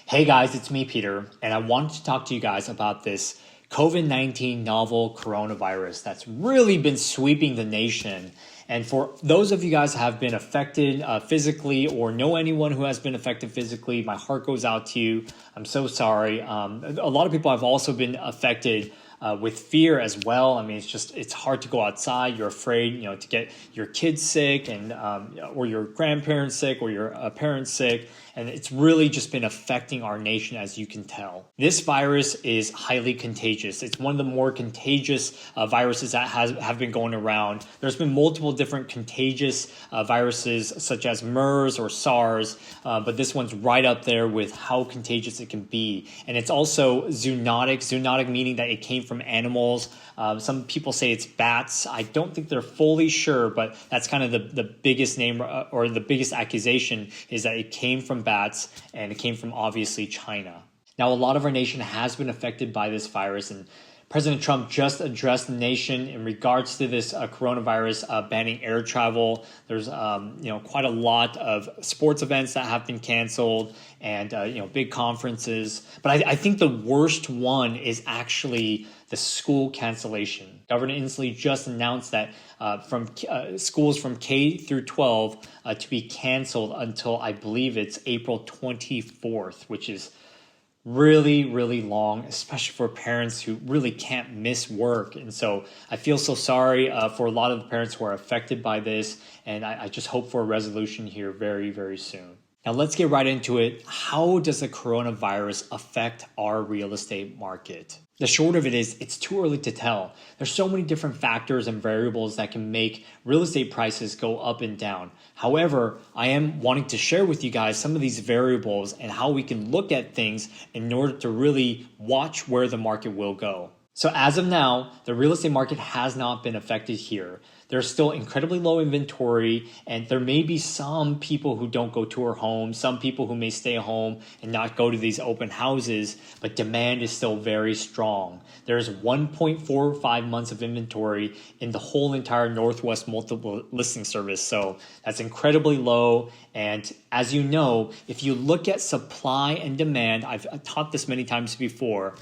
Hey guys, it's me, Peter, and I wanted to talk to you guys about this COVID-19 novel coronavirus that's really been sweeping the nation. And for those of you guys who have been affected physically or know anyone who has been affected physically, my heart goes out to you. I'm so sorry. A lot of people have also been affected with fear as well. I mean, it's hard to go outside. You're afraid, to get your kids sick and or your grandparents sick or your parents sick. And it's really just been affecting our nation, as you can tell. This virus is highly contagious. It's one of the more contagious viruses that have been going around. There's been multiple different contagious viruses such as MERS or SARS, but this one's right up there with how contagious it can be. And it's also zoonotic meaning that it came from animals. Some people say it's bats. I don't think they're fully sure, but that's kind of the biggest name or the biggest accusation is that it came from bats and it came from obviously China. Now, a lot of our nation has been affected by this virus, and President Trump just addressed the nation in regards to this coronavirus banning air travel. There's quite a lot of sports events that have been canceled and big conferences. But I think the worst one is actually the school cancellation. Governor Inslee just announced that from schools from K through 12 to be canceled until I believe it's April 24th, which is really, really long, especially for parents who really can't miss work. And so I feel so sorry for a lot of the parents who are affected by this. And I just hope for a resolution here very, very soon. Now let's get right into it. How does the coronavirus affect our real estate market? The short of it is it's too early to tell. There's so many different factors and variables that can make real estate prices go up and down. However, I am wanting to share with you guys some of these variables and how we can look at things in order to really watch where the market will go. So as of now, the real estate market has not been affected here. There's still incredibly low inventory, and there may be some people who don't go tour homes, some people who may stay home and not go to these open houses, but demand is still very strong. There's 1.45 months of inventory in the whole entire Northwest Multiple Listing Service, so that's incredibly low. And as you know, if you look at supply and demand, I've taught this many times before,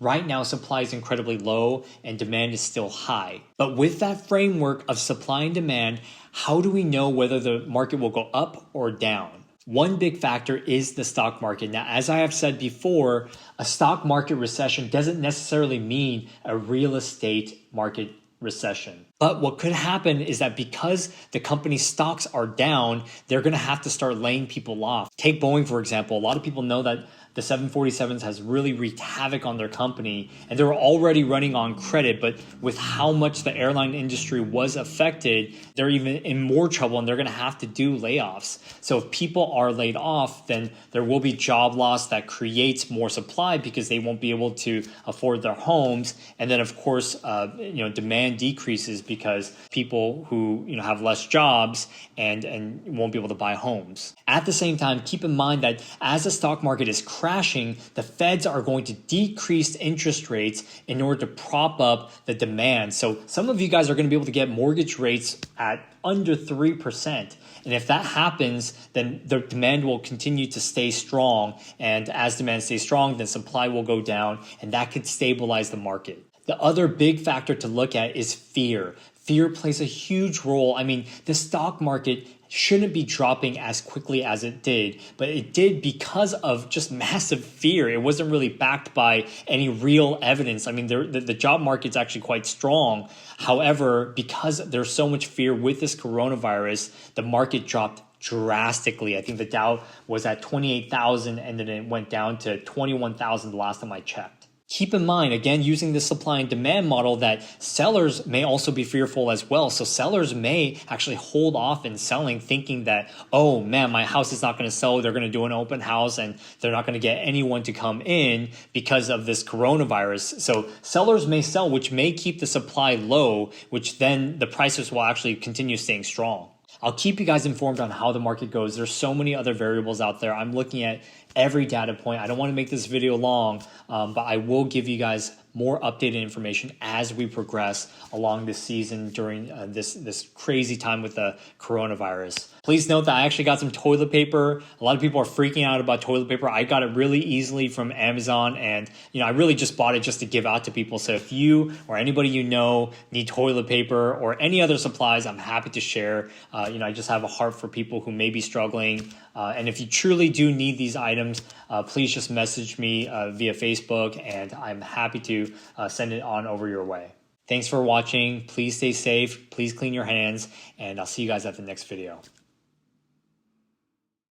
right now, supply is incredibly low and demand is still high. But with that framework of supply and demand, how do we know whether the market will go up or down? One big factor is the stock market. Now, as I have said before, a stock market recession doesn't necessarily mean a real estate market recession. But what could happen is that because the company's stocks are down, they're going to have to start laying people off. Take Boeing, for example. A lot of people know that the 747s has really wreaked havoc on their company, and they were already running on credit, but with how much the airline industry was affected, they're even in more trouble and they're going to have to do layoffs. So if people are laid off, then there will be job loss that creates more supply because they won't be able to afford their homes. And then of course, demand decreases because people who have less jobs and won't be able to buy homes. At the same time, keep in mind that as the stock market is crashing, the Feds are going to decrease interest rates in order to prop up the demand. So some of you guys are going to be able to get mortgage rates at under 3%. And if that happens, then the demand will continue to stay strong. And as demand stays strong, then supply will go down, and that could stabilize the market. The other big factor to look at is fear. Fear plays a huge role. I mean, the stock market shouldn't be dropping as quickly as it did, but it did because of just massive fear. It wasn't really backed by any real evidence. I mean, the job market's actually quite strong. However, because there's so much fear with this coronavirus, the market dropped drastically. I think the Dow was at 28,000 and then it went down to 21,000 the last time I checked. Keep in mind, again, using the supply and demand model, that sellers may also be fearful as well. So sellers may actually hold off in selling, thinking that, oh man, my house is not going to sell. They're going to do an open house and they're not going to get anyone to come in because of this coronavirus. So sellers may sell, which may keep the supply low, which then the prices will actually continue staying strong. I'll keep you guys informed on how the market goes. There's so many other variables out there. I'm looking at every data point. I don't want to make this video long, but I will give you guys more updated information as we progress along this season during this crazy time with the coronavirus. Please note that I actually got some toilet paper. A lot of people are freaking out about toilet paper. I got it really easily from Amazon, and I really just bought it just to give out to people. So if you or anybody you know need toilet paper or any other supplies, I'm happy to share. I just have a heart for people who may be struggling. And if you truly do need these items, please just message me via Facebook, and I'm happy to send it on over your way. Thanks for watching. Please stay safe. Please clean your hands, and I'll see you guys at the next video.